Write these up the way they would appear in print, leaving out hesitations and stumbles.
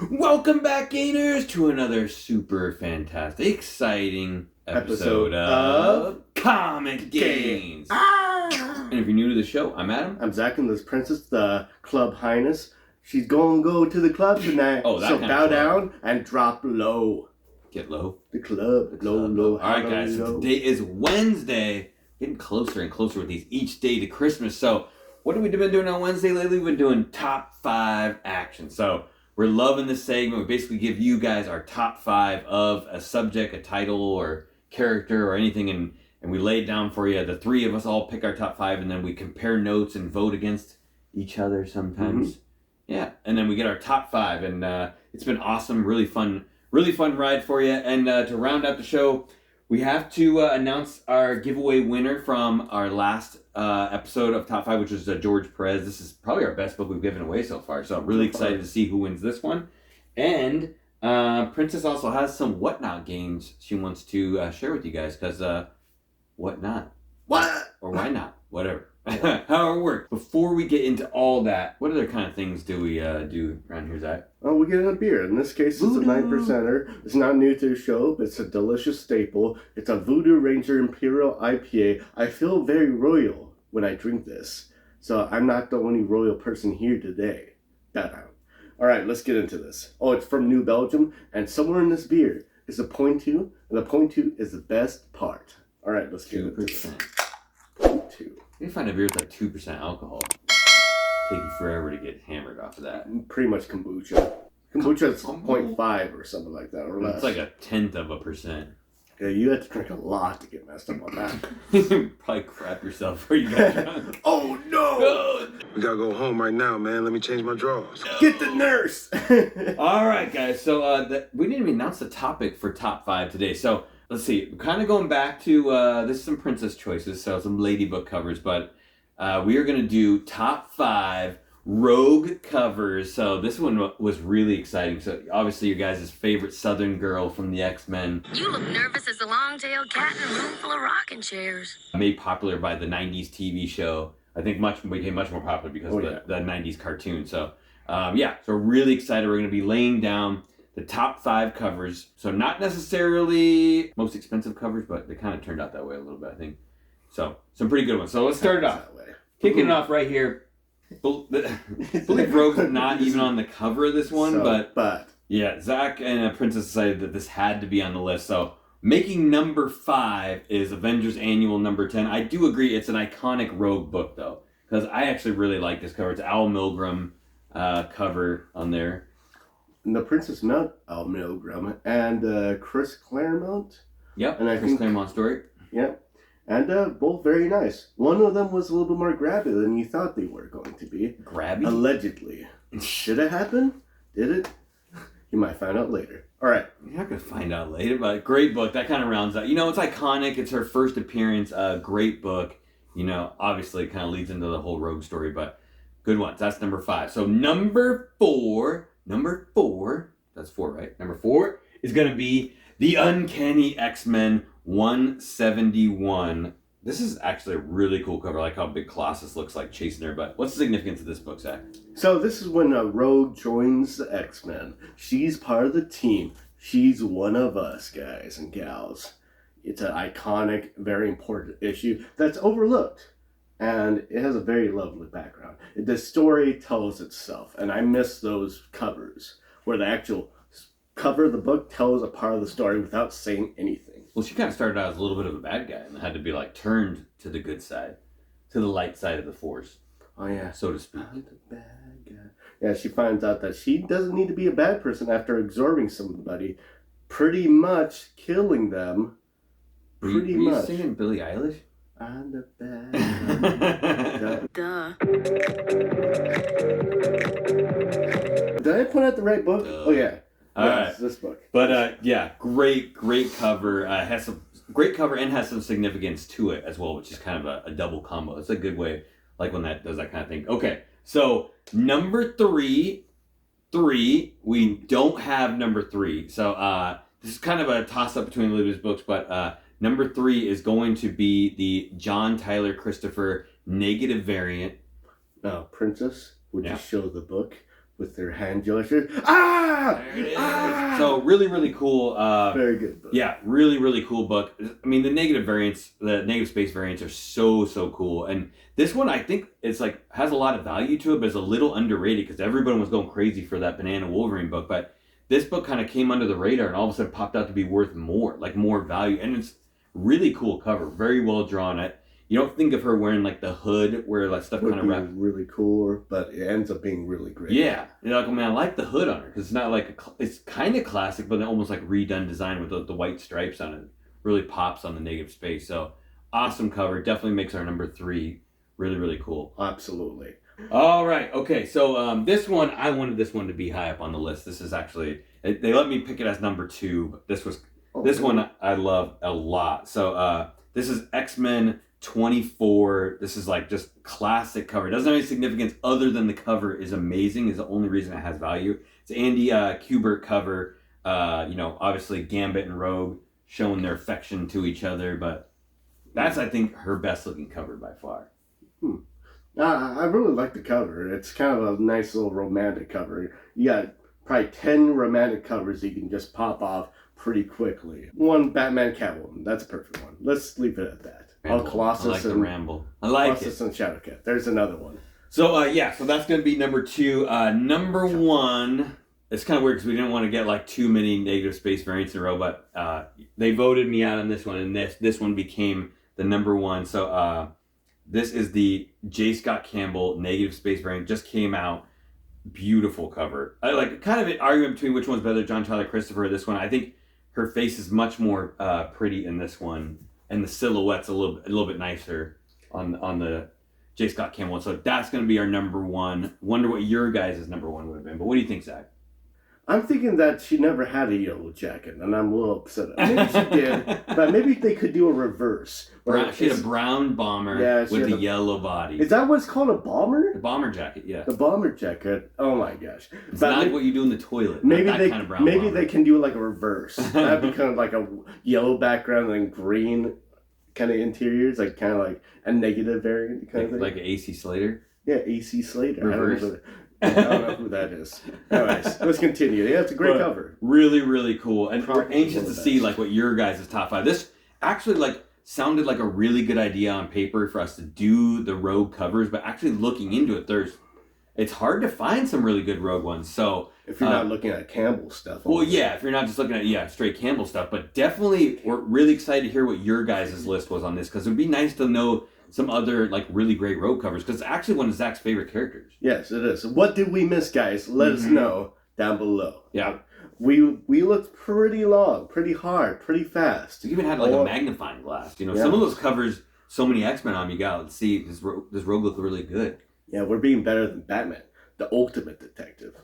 Welcome back, Gainers, to another super fantastic, exciting episode of ComicGains. And if you're new to the show, I'm Adam. I'm Zach, and this princess, the club highness. She's gonna go to the club tonight. Oh, that so kind bow of club. Down and drop low. Get low. The club. Low. All right, guys. So today is Wednesday. Getting closer and closer with these each day to Christmas. So what have we been doing on Wednesday lately? We've been doing top 5 actions. So we're loving this segment. We basically give you guys our top 5 of a subject, a title, or character, or anything, and we lay it down for you. The 3 of us all pick our top 5, and then we compare notes and vote against each other sometimes. Mm-hmm. Yeah, and then we get our top 5, and it's been awesome, really fun ride for you. And to round out the show, we have to announce our giveaway winner from our last episode of Top 5, which was George Perez. This is probably our best book we've given away so far, so I'm really excited to see who wins this one. And Princess also has some Whatnot games she wants to share with you guys, because what not? What? Or why not? Whatever. How it works. Before we get into all that, what other kind of things do we do around here, Zach? Oh, we get a beer. In this case, it's a 9%er. It's not new to the show, but it's a delicious staple. It's a Voodoo Ranger Imperial IPA. I feel very royal when I drink this. So I'm not the only royal person here today. All right, let's get into this. Oh, it's from New Belgium, and somewhere in this beer is a 0.2, and the 0.2 is the best part. All right, let's get into this. 0.2. You find a beer with like 2% alcohol. Take you forever to get hammered off of that. Pretty much kombucha. Kombucha is 0.5 or something like that, or less. It's like 0.1%. Yeah, you have to drink a lot to get messed up on that. Probably crap yourself before you got drunk. Oh no! We gotta go home right now, man. Let me change my drawers. Get the nurse! All right, guys. So we didn't even announce the topic for top 5 today. So let's see. We're kind of going back to this is some princess choices, so some lady book covers, but we are going to do top 5 rogue covers. So this one was really exciting. So obviously your guys' favorite Southern girl from the X-Men. You look nervous as a long-tailed cat in a room full of rocking chairs. Made popular by the 90s TV show. I think became much more popular because of the 90s cartoon. So so we're really excited. We're going to be laying down the top 5 covers. So not necessarily most expensive covers, but they kind of turned out that way a little bit, I think. So some pretty good ones. So let's start it off. Kicking it off right here. I believe Rogue's not even on the cover of this one, but yeah, Zach and Princess decided that this had to be on the list. So making number 5 is Avengers Annual number 10. I do agree it's an iconic Rogue book, though, because I actually really like this cover. It's Al Milgrom cover on there. And the Princess met Al Milgrom and Chris Claremont. Yep, and Chris Claremont story. Yep. And both very nice. One of them was a little bit more grabby than you thought they were going to be. Grabby? Allegedly. Did it happen? Did it? You might find out later. All right. You're not going to find out later, but great book. That kind of rounds out. You know, it's iconic. It's her first appearance. Great book. You know, obviously it kind of leads into the whole Rogue story, but good ones. That's number 5. So number 4, that's 4, right? Number 4 is going to be The Uncanny X-Men 171. This is actually a really cool cover. I like how big Colossus looks like chasing her. But what's the significance of this book, Zach? So this is when Rogue joins the X-Men. She's part of the team. She's one of us, guys and gals. It's an iconic, very important issue that's overlooked. And it has a very lovely background. The story tells itself. And I miss those covers where the actual cover of the book tells a part of the story without saying anything. Well, she kind of started out as a little bit of a bad guy and had to be like turned to the good side, to the light side of the Force. Oh yeah, so to speak. I'm the bad guy. Yeah, she finds out that she doesn't need to be a bad person after absorbing somebody, pretty much killing them. Were you singing Billie Eilish? I'm the bad guy. Did I put out the right book? Oh yeah. All right. This book. But great cover. Has some great cover and has some significance to it as well, which is kind of a double combo. It's a good way, like when that does that kind of thing. Okay, so number 3, we don't have number 3. So this is kind of a toss up between Libby's books, but number 3 is going to be the John Tyler Christopher negative variant. Princess, would you show the book with their hand gesture. Ah! There it is. Ah! So really, really cool. Very good book. Yeah, really, really cool book. I mean, the negative variants, the negative space variants are so cool. And this one, I think it's like, has a lot of value to it, but it's a little underrated because everyone was going crazy for that Banana Wolverine book. But this book kind of came under the radar and all of a sudden popped out to be worth more, like more value. And it's really cool cover, very well drawn. You don't think of her wearing like the hood where like stuff kind of wrapped. Really cool, but it ends up being really great. Yeah, you're like, oh man, I like the hood on her because it's not like it's kind of classic, but almost like redone design with the white stripes on it. Really pops on the negative space. So awesome cover. Definitely makes our number 3 really, really cool. Absolutely. All right. Okay. So this one, I wanted this one to be high up on the list. This is actually they let me pick it as number 2, but this one I love a lot. So this is X-Men 24. This is like just classic cover. It doesn't have any significance other than the cover is amazing. Is the only reason it has value. It's Andy Kubert cover. Obviously Gambit and Rogue showing their affection to each other, but that's I think her best looking cover by far. I really like the cover. It's kind of a nice little romantic cover. You got probably 10 romantic covers you can just pop off pretty quickly. One Batman Catwoman. That's a perfect one. Let's leave it at that. Colossus I like the ramble. I like Colossus it. and Shadowcat. There's another one. So so that's going to be number 2. Number 1, it's kind of weird because we didn't want to get like too many negative space variants in a row, but they voted me out on this one, and this one became the number 1. So this is the J. Scott Campbell negative space variant. Just came out. Beautiful cover. I like kind of an argument between which one's better, John Tyler Christopher or this one. I think her face is much more pretty in this one, and the silhouette's a little bit nicer on the J. Scott Campbell. So that's going to be our number 1. Wonder what your guys' number 1 would have been. But what do you think, Zach? I'm thinking that she never had a yellow jacket, and I'm a little upset. Maybe she did, but maybe they could do a reverse. She had a brown bomber with a yellow body. Is that what's called a bomber? The bomber jacket, yeah. The bomber jacket. Oh my gosh! It's not like what you do in the toilet. Maybe kind of brown maybe bomber. they can do like a reverse. That'd be kind of like a yellow background and green kind of interiors, like kind of like a negative variant kind of thing. Like AC Slater. Yeah, AC Slater. Reverse. I don't know who that is. Anyways, let's continue. Yeah, it's a great cover. Really, really cool. And Probably we're anxious to see like what your guys' top 5. This actually like sounded like a really good idea on paper for us to do the Rogue covers, but actually looking into it, it's hard to find some really good Rogue ones. So if you're not looking at Campbell stuff. Well, yeah, if you're not just looking at straight Campbell stuff, but definitely we're really excited to hear what your guys' list was on this because it would be nice to know some other like really great Rogue covers because it's actually one of Zach's favorite characters. Yes, it is. What did we miss, guys? Let us know down below. Yeah. We looked pretty long, pretty hard, pretty fast. You even had like a magnifying glass. Some of those covers, so many X-Men on them, you gotta see, does Rogue look really good? Yeah, we're being better than Batman, the ultimate detective.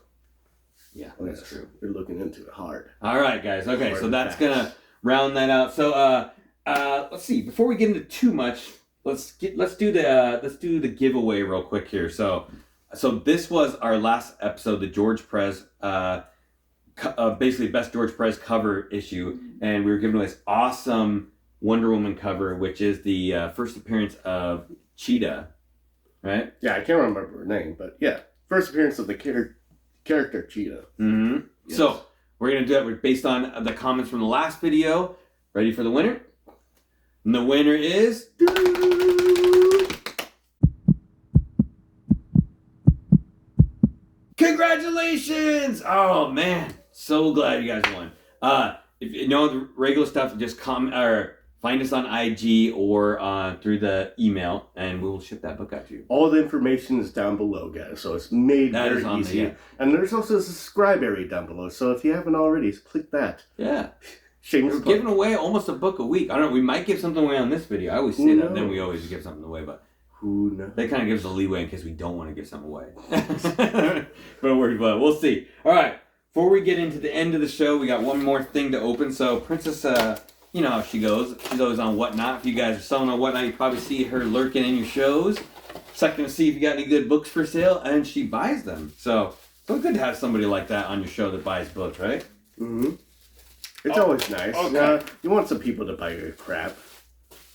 Yeah, that's true. We're looking into it hard. All right, guys. Okay, so that's gonna round that out. So let's see. Before we get into too much, let's do the giveaway real quick here. So this was our last episode, the George Perez, basically best George Perez cover issue, and we were giving away this awesome Wonder Woman cover, which is the first appearance of Cheetah, right? Yeah, I can't remember her name, but yeah, first appearance of the character Cheetah. Mm-hmm. Yes. So we're gonna do that based on the comments from the last video. Ready for the winner? And the winner is. Congratulations! Oh man, so glad you guys won. If you know the regular stuff, just come or find us on IG or through the email, and we will ship that book out to you. All the information is down below, guys, so it's made very easy. And there's also a subscribe area down below, so if you haven't already, click that. Yeah. Shameless We're giving away almost a book a week. I don't know, we might give something away on this video. I always say that, then we always give something away, but who knows? That kind of gives a leeway in case we don't want to give something away. But we'll see. All right, before we get into the end of the show, we got one more thing to open. So Princess, you know how she goes. She's always on Whatnot. If you guys are selling on Whatnot, you probably see her lurking in your shows, checking to see if you got any good books for sale, and she buys them. So it's good to have somebody like that on your show that buys books, right? Mm-hmm. It's always nice. Okay. You want some people to buy your crap.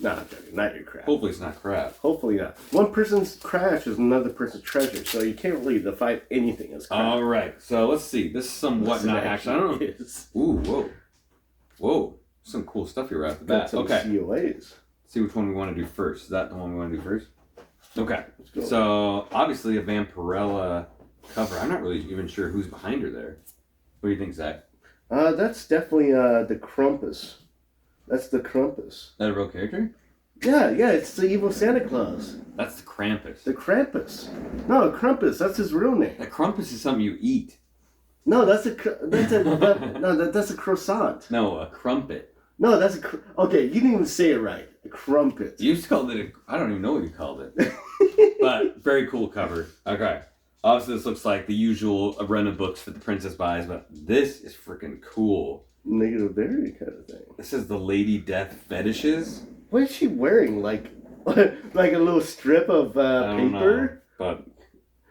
No, I'm joking. Not your crap. Hopefully it's not crap. Hopefully not. One person's trash is another person's treasure, so you can't really define anything as crap. All right, so let's see. This is some whatnot action. I don't know. Ooh, whoa. Some cool stuff here right off the bat. Okay. COAs. See which one we want to do first. Is that the one we want to do first? Okay. So obviously a Vampirella cover. I'm not really even sure who's behind her there. What do you think, Zach? That's definitely the Krampus. That's the Krampus. Is that a real character? Yeah, it's the evil Santa Claus. That's the Krampus. The Krampus. No, Krampus. That's his real name. The Krampus is something you eat. No, that's a croissant. No, a crumpet. No, that's okay. You didn't even say it right. A crumpet. You just called it I don't even know what you called it. But very cool cover. Okay. Obviously, this looks like the usual run of books for the Princess Buys, but this is freaking cool. Negative very kind of thing. This is the Lady Death Fetishes. What is she wearing? Like a little strip of paper? But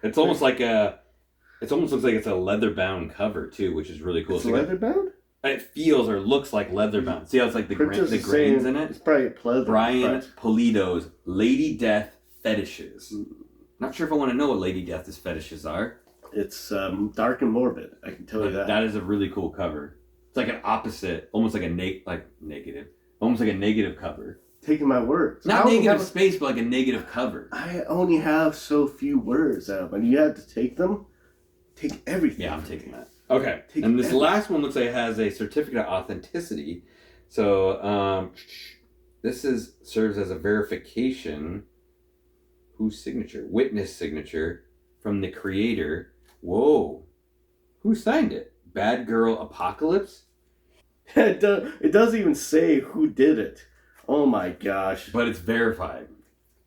it's almost like it almost looks like it's a leather-bound cover, too, which is really cool. It's leather-bound? It feels or looks like leather-bound. See how it's like the grains in it? It's probably pleather. Brian Polito's Lady Death Fetishes. Not sure if I want to know what Lady Death's fetishes are. It's dark and morbid. I can tell you that. That is a really cool cover. It's like an opposite, almost like a negative, almost like a negative cover. Taking my words. Not negative space, but like a negative cover. I only have so few words, and you have to take them. Take everything. Yeah, I'm taking that. Okay, and this last one looks like it has a certificate of authenticity. So this serves as a verification. Whose signature? Witness signature from the creator. Whoa. Who signed it? Bad Girl Apocalypse? It doesn't even say who did it. Oh my gosh. But it's verified.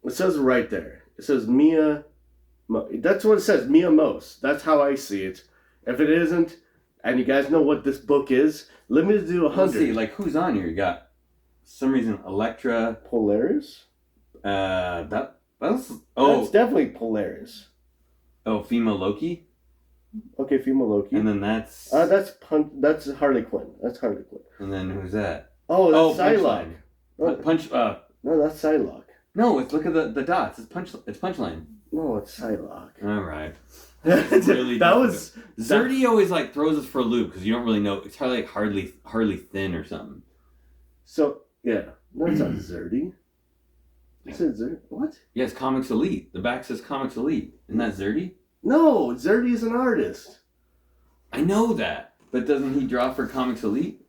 It says right there. It says Mia. That's what it says. Mia Mose. That's how I see it. If it isn't, and you guys know what this book is, limited to 100. Let's see, like who's on here? You got, for some reason, Electra. Polaris? That's definitely Polaris. Oh, female Loki? Okay, female Loki. And then that's Harley Quinn. That's Harley Quinn. And then who's that? Oh, that's Psylocke. No, that's Psylocke. No, look at the dots. It's Punchline. No, it's Psylocke. All right. Really that was Zerdy always like throws us for a loop because you don't really know. It's probably like Harley Thin or something. So yeah, no, it's not Zerdy. It says Zerdy. What? Yes, Comics Elite. The back says Comics Elite. Isn't that Zerdy? No, Zerdy is an artist. I know that, but doesn't he draw for Comics Elite?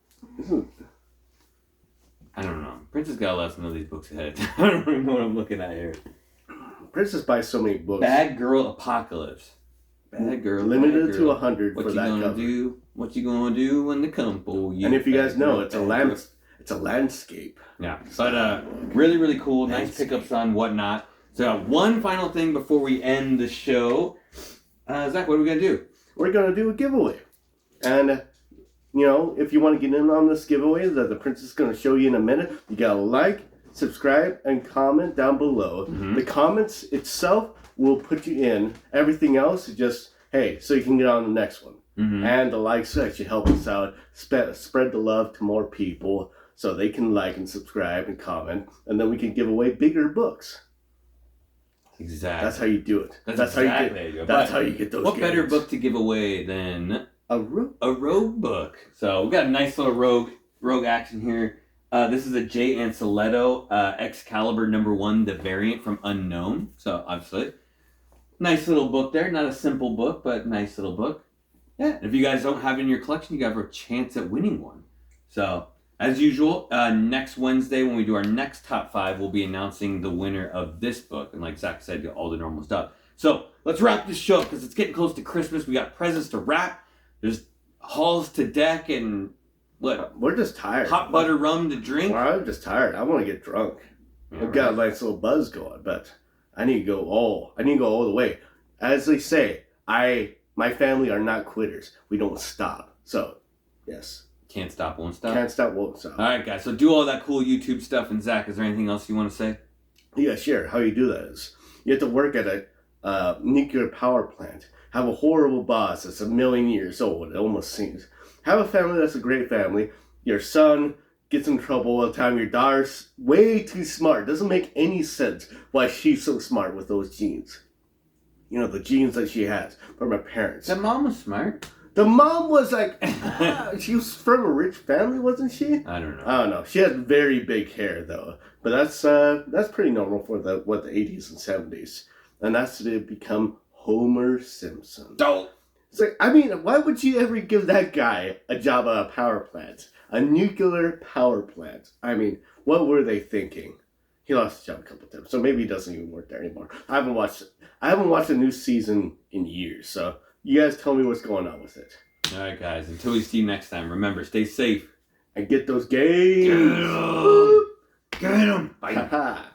I don't know. Princess got to let us know these books ahead of time. I don't even know what I'm looking at here. Princess buys so many books. Bad Girl Apocalypse. Bad Girl. Limited to 100 for that cover. What you gonna do when the couple? And if you guys know, it's a landscape. Yeah, but really, really cool. Nice pickups on whatnot. So one final thing before we end the show. Zach, what are we gonna do? We're gonna do a giveaway, and if you want to get in on this giveaway that the princess is gonna show you in a minute, you gotta like, subscribe, and comment down below. Mm-hmm. The comments itself will put you in. Everything else is just, hey, so you can get on the next one. Mm-hmm. And the likes actually help us out, spread the love to more people so they can like and subscribe and comment, and then we can give away bigger books. Exactly. That's how you do it. That's how you get those. What better book to give away than a rogue book? So we got a nice little rogue action here. This is a Jay Anceletto Excalibur #1, the variant from Unknown. So obviously, nice little book there. Not a simple book, but nice little book. Yeah. If you guys don't have it in your collection, you have a chance at winning one. So as usual, next Wednesday when we do our next top 5, we'll be announcing the winner of this book. And like Zach said, all the normal stuff. So let's wrap this show because it's getting close to Christmas. We got presents to wrap. There's halls to deck and what? We're just tired. Hot butter rum to drink. Well, I'm just tired. I want to get drunk. I've got a nice little buzz going, but I need to go all the way. As they say, my family are not quitters. We don't stop. So, yes. Can't stop, won't stop. Can't stop, won't stop. All right, guys. So do all that cool YouTube stuff. And Zach, is there anything else you want to say? Yeah, sure. How you do that is you have to work at a nuclear power plant. Have a horrible boss that's 1 million years old. It almost seems. Have a family that's a great family. Your son, gets in trouble all the time. Your daughter's way too smart. Doesn't make any sense why she's so smart with those genes. You know, the genes that she has from her parents. The mom was smart. The mom was like, she was from a rich family, wasn't she? I don't know. I don't know. She had very big hair though, but that's pretty normal for the 80s and 70s, and that's to become Homer Simpson. Don't. It's like, I mean, why would you ever give that guy a job at a power plant, a nuclear power plant? I mean, what were they thinking? He lost his job a couple times, so maybe he doesn't even work there anymore. I haven't watched a new season in years, so you guys tell me what's going on with it. All right, guys. Until we see you next time, remember, stay safe. And get those games. Get 'em. Bye. Ha ha.